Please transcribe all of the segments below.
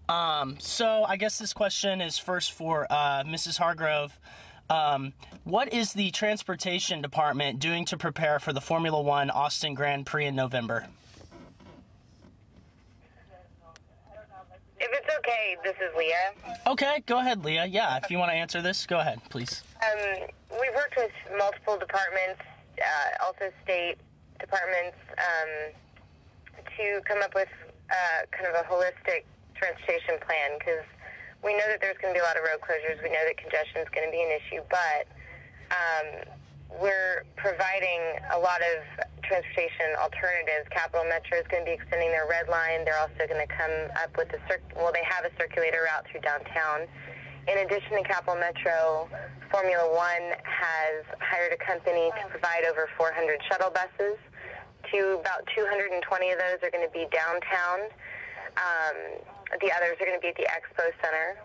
So I guess this question is first for Mrs. Hargrove. What is the transportation department doing to prepare for the Formula One Austin Grand Prix in November? If it's okay, this is Leah. Okay, go ahead, Leah. Yeah, if you want to answer this, go ahead, please. We've worked with multiple departments, also state departments, to come up with kind of a holistic transportation plan, because we know that there's going to be a lot of road closures. We know that congestion is going to be an issue, but we're providing a lot of transportation alternatives. Capital Metro is going to be extending their red line. They're also going to come up with they have a circulator route through downtown. In addition to Capital Metro, Formula One has hired a company to provide over 400 shuttle buses. About 220 of those are going to be downtown. The others are going to be at the Expo Center.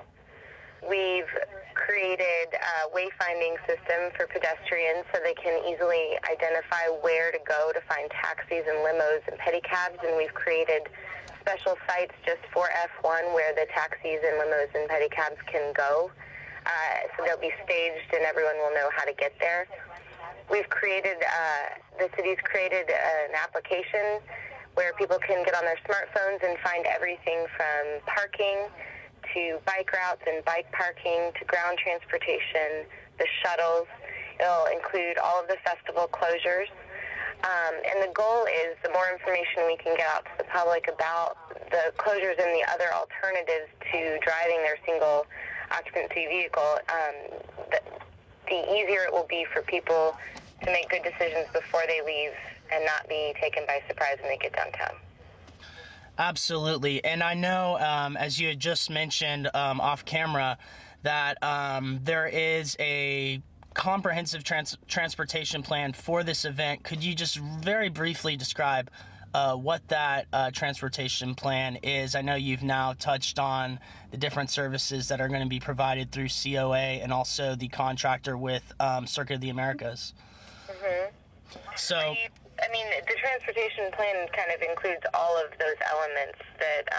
We've created a wayfinding system for pedestrians so they can easily identify where to go to find taxis and limos and pedicabs, and we've created special sites just for F1 where the taxis and limos and pedicabs can go. So they'll be staged and everyone will know how to get there. We've created, the city's created an application where people can get on their smartphones and find everything from parking to bike routes and bike parking to ground transportation, the shuttles. It'll include all of the festival closures. And the goal is the more information we can get out to the public about the closures and the other alternatives to driving their single occupancy vehicle, the easier it will be for people to make good decisions before they leave and not be taken by surprise when they get downtown. Absolutely. And I know, as you had just mentioned off camera, that there is a comprehensive transportation plan for this event. Could you just very briefly describe what that transportation plan is? I know you've now touched on the different services that are going to be provided through COA and also the contractor with Circuit of the Americas. Mm-hmm. So, I mean, the transportation plan kind of includes all of those elements that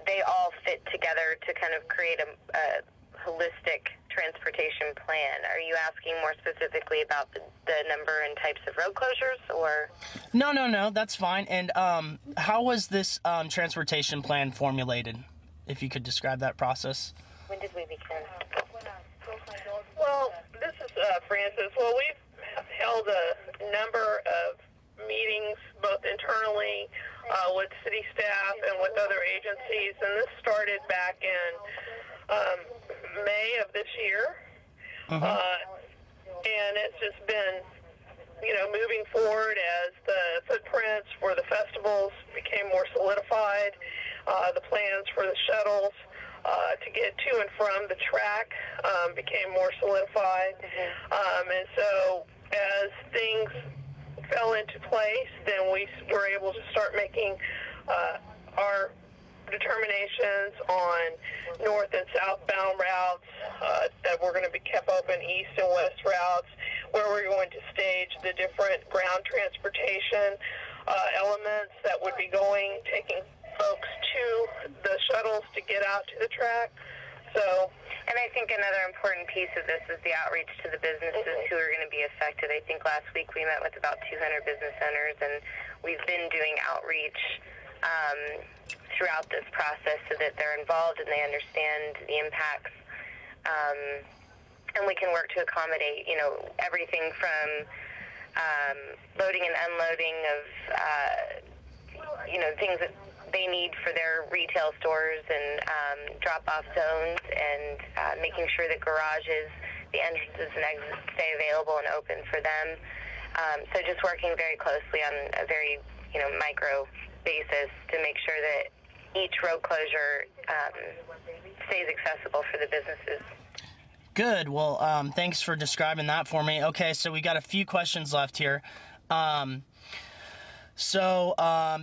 they all fit together to kind of create a holistic transportation plan. Are you asking more specifically about the number and types of road closures, or? No, that's fine. And how was this transportation plan formulated, if you could describe that process? When did we begin? Well, this is Francis. Well, we've held a number of meetings, both internally with city staff and with other agencies, and this started back in May of this year. And it's just been, moving forward as the footprints for the festivals became more solidified, the plans for the shuttles to get to and from the track became more solidified. And so as things fell into place, then we were able to start making our determinations on north and southbound routes that were going to be kept open, east and west routes, where we're going to stage the different ground transportation elements that would be taking folks to the shuttles to get out to the track. And I think another important piece of this is the outreach to the businesses who are going to be affected. I think last week we met with about 200 business owners, and we've been doing outreach throughout this process so that they're involved and they understand the impacts. And we can work to accommodate, everything from loading and unloading of, things that they need for their retail stores and drop-off zones, and making sure that garages, the entrances and exits stay available and open for them. So just working very closely on a very, micro basis to make sure that each road closure stays accessible for the businesses. Good. Well, thanks for describing that for me. Okay, so we got a few questions left here.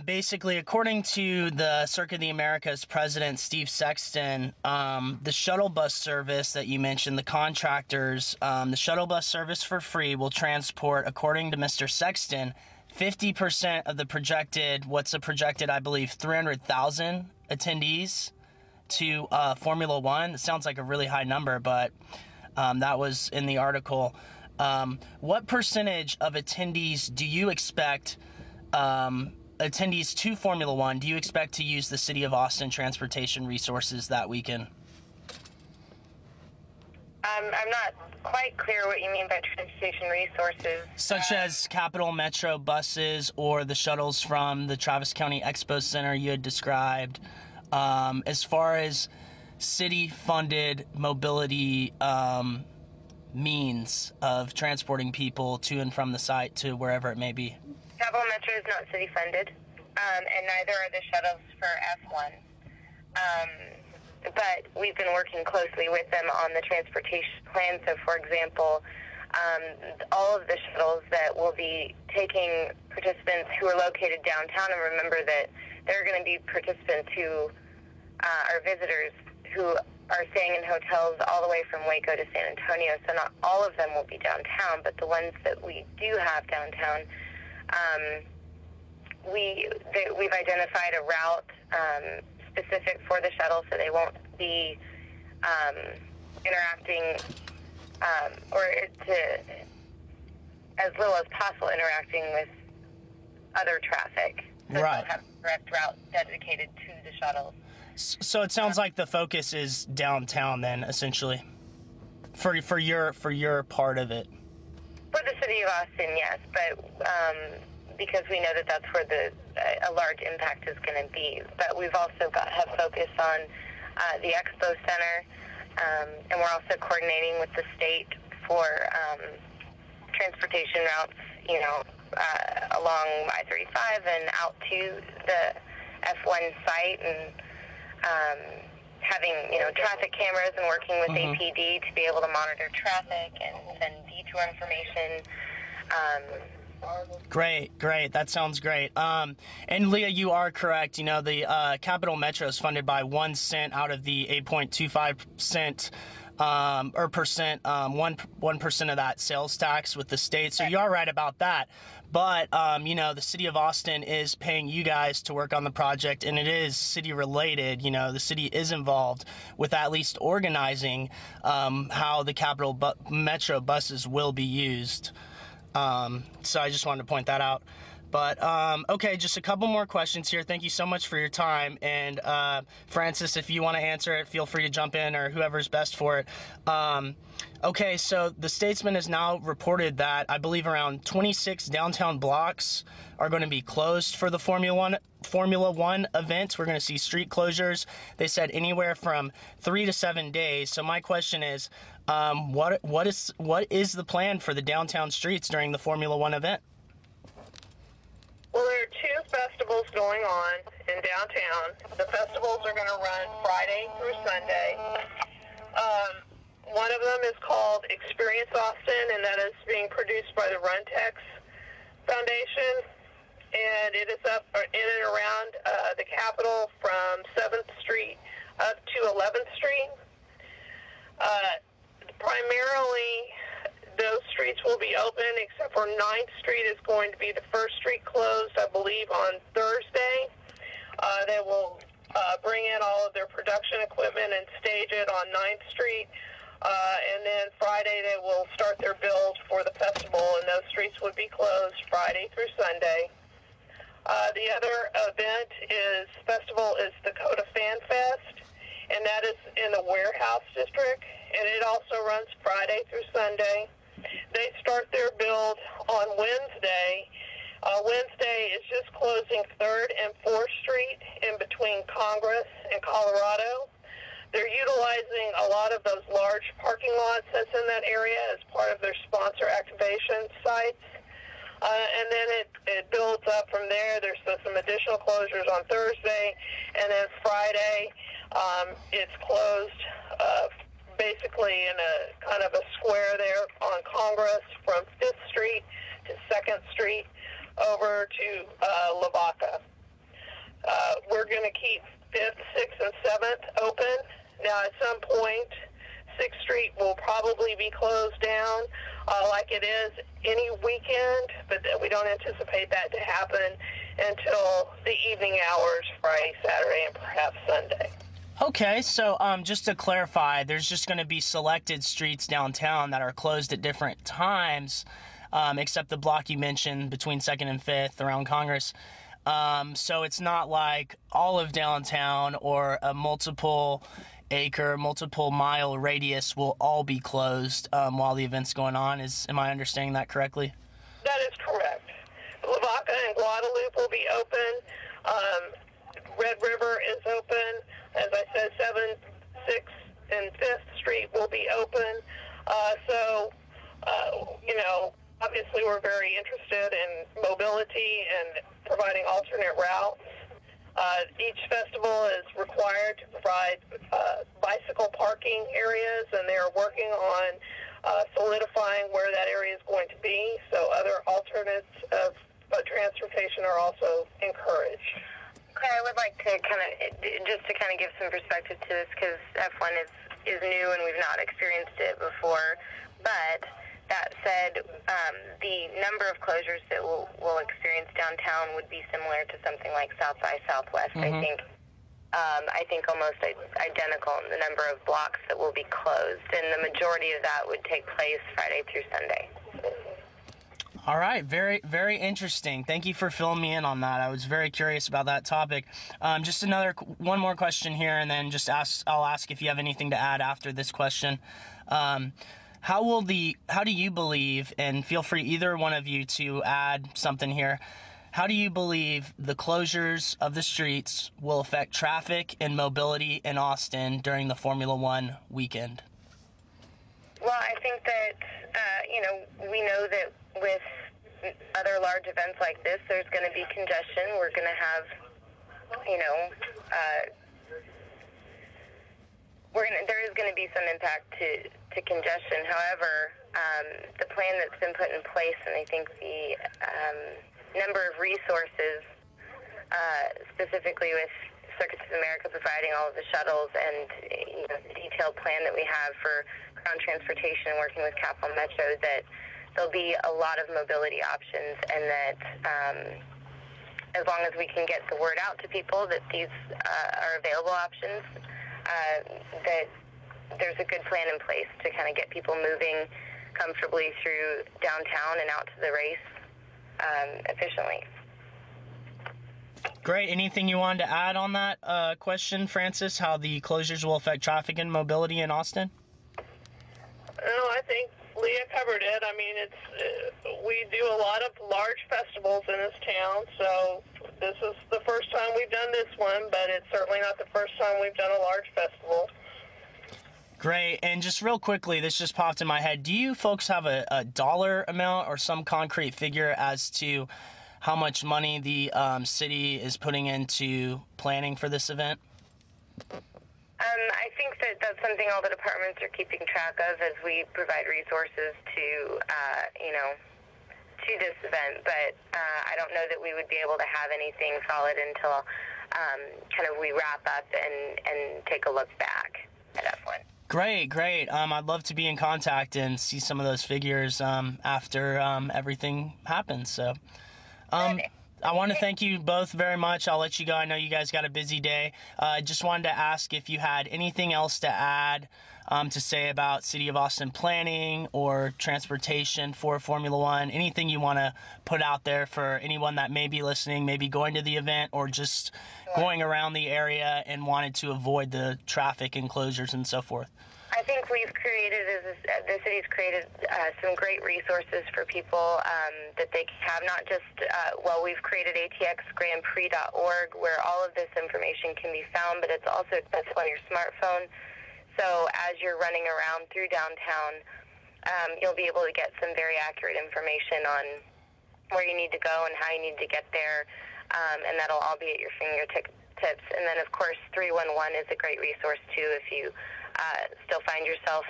Basically, according to the Circuit of the Americas president, Steve Sexton, the shuttle bus service that you mentioned, the contractors, the shuttle bus service for free will transport, according to Mr. Sexton, 50% of the projected, I believe, 300,000 attendees to Formula One. It sounds like a really high number, but that was in the article. What percentage of attendees do you expect, attendees to Formula One, do you expect to use the City of Austin transportation resources that weekend? I'm not quite clear what you mean by transportation resources. Such as Capital Metro buses or the shuttles from the Travis County Expo Center you had described. As far as city-funded mobility means of transporting people to and from the site to wherever it may be. Capital Metro is not city-funded, and neither are the shuttles for F1. But we've been working closely with them on the transportation plan. So, for example, all of the shuttles that will be taking participants who are located downtown, and remember that there are going to be participants who are visitors who are staying in hotels all the way from Waco to San Antonio. So not all of them will be downtown, but the ones that we do have downtown, we've identified a route specific for the shuttle, so they won't be interacting, or to as little as possible interacting with other traffic. So right. They'll have a direct route dedicated to the shuttles. So it sounds like the focus is downtown then, essentially, for your part of it. For the City of Austin, yes, but because we know that that's where a large impact is going to be. But we've also have focus on the Expo Center, and we're also coordinating with the state for transportation routes, along I-35 and out to the F1 site, and having, traffic cameras and working with APD to be able to monitor traffic and send detour information. Great. That sounds great. And Leah, you are correct. The Capital Metro is funded by 1 cent out of the 8.25 cent or percent, 1% of that sales tax with the state. So you are right about that. But, the City of Austin is paying you guys to work on the project, and it is city related. The city is involved with at least organizing how the Capital Metro buses will be used. So I just wanted to point that out. But, okay, just a couple more questions here. Thank you so much for your time. And, Francis, if you want to answer it, feel free to jump in, or whoever's best for it. Okay, so the Statesman has now reported that I believe around 26 downtown blocks are going to be closed for the Formula One event. We're going to see street closures. They said anywhere from 3 to 7 days. So my question is, what is the plan for the downtown streets during the Formula One event? Well, there are 2 festivals going on in downtown. The festivals are going to run Friday through Sunday. One of them is called Experience Austin, and that is being produced by the Runtex Foundation. And it is up in and around the Capitol from 7th Street up to 11th Street. Primarily, those streets will be open, except for 9th Street is going to be the first street closed, I believe, on Thursday. They will bring in all of their production equipment and stage it on 9th Street. And then Friday they will start their build for the festival, and those streets would be closed Friday through Sunday. The other festival is the Coda Fan Fest, and that is in the Warehouse District, and it also runs Friday through Sunday. They start their build on Wednesday. Wednesday is just closing 3rd and 4th Street in between Congress and Colorado. They're utilizing a lot of those large parking lots that's in that area as part of their sponsor activation sites. And then it builds up from there. There's some additional closures on Thursday, and then Friday it's closed basically in a kind of a square there on Congress from 5th Street to 2nd Street over to Lavaca. We're going to keep 5th, 6th, and 7th open. Now, at some point, 6th Street will probably be closed down like it is any weekend, but we don't anticipate that to happen until the evening hours, Friday, Saturday, and perhaps have Sunday. Okay, so just to clarify, there's just going to be selected streets downtown that are closed at different times, except the block you mentioned between 2nd and 5th around Congress. So it's not like all of downtown or a multiple-acre, multiple-mile radius will all be closed while the event's going on. Am I understanding that correctly? That is correct. Lavaca and Guadalupe will be open. Red River is open. As I said, 7th, 6th, and 5th Street will be open. Obviously we're very interested in mobility and providing alternate routes. Each festival is required to provide bicycle parking areas, and they're working on solidifying where that area is going to be. So other alternates of transportation are also encouraged. Clay, I would like to kind of give some perspective to this, because F1 is new and we've not experienced it before. But that said, the number of closures that we'll experience downtown would be similar to something like South by Southwest. Mm-hmm. I think almost identical in the number of blocks that will be closed, and the majority of that would take place Friday through Sunday. All right, very, very interesting. Thank you for filling me in on that. I was very curious about that topic. Just one more question here, and then I'll ask if you have anything to add after this question. How do you believe, and feel free either one of you to add something here, how do you believe the closures of the streets will affect traffic and mobility in Austin during the Formula One weekend? Well, I think that, we know that with other large events like this, there's going to be congestion. We're going to have, there is going to be some impact to congestion. However, the plan that's been put in place, and I think the number of resources, specifically with Circuits of America providing all of the shuttles, and the detailed plan that we have for ground transportation and working with Capital Metro, that there'll be a lot of mobility options, and that as long as we can get the word out to people that these are available options, that there's a good plan in place to kind of get people moving comfortably through downtown and out to the race efficiently. Great. Anything you wanted to add on that question, Francis, how the closures will affect traffic and mobility in Austin? No, I think Leah covered it. I mean, we do a lot of large festivals in this town, so this is the first time we've done this one, but it's certainly not the first time we've done a large festival. Great. And just real quickly, this just popped in my head. Do you folks have a dollar amount or some concrete figure as to how much money the city is putting into planning for this event? I think that that's something all the departments are keeping track of as we provide resources to this event. But I don't know that we would be able to have anything solid until we wrap up and take a look back at F1. Great. I'd love to be in contact and see some of those figures after everything happens. So, I want to thank you both very much. I'll let you go. I know you guys got a busy day. Just wanted to ask if you had anything else to add to say about City of Austin planning or transportation for Formula One. Anything you want to put out there for anyone that may be listening, maybe going to the event or just going around the area and wanted to avoid the traffic enclosures and so forth? I think the city's created some great resources for people that they have, not just, we've created atxgrandprix.org where all of this information can be found, but it's also accessible on your smartphone. So as you're running around through downtown, you'll be able to get some very accurate information on where you need to go and how you need to get there, and that'll all be at your fingertips. And then, of course, 311 is a great resource, too, if you still find yourself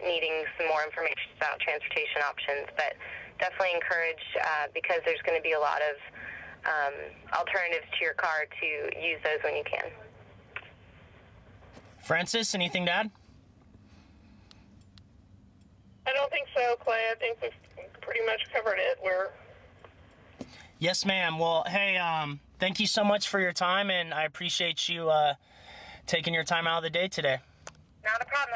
needing some more information about transportation options. But definitely encourage, because there's going to be a lot of alternatives to your car, to use those when you can. Francis, anything to add? I don't think so, Clay. I think we've pretty much covered it. Yes, ma'am. Well, hey, Thank you so much for your time, and I appreciate you taking your time out of the day today. Not a problem.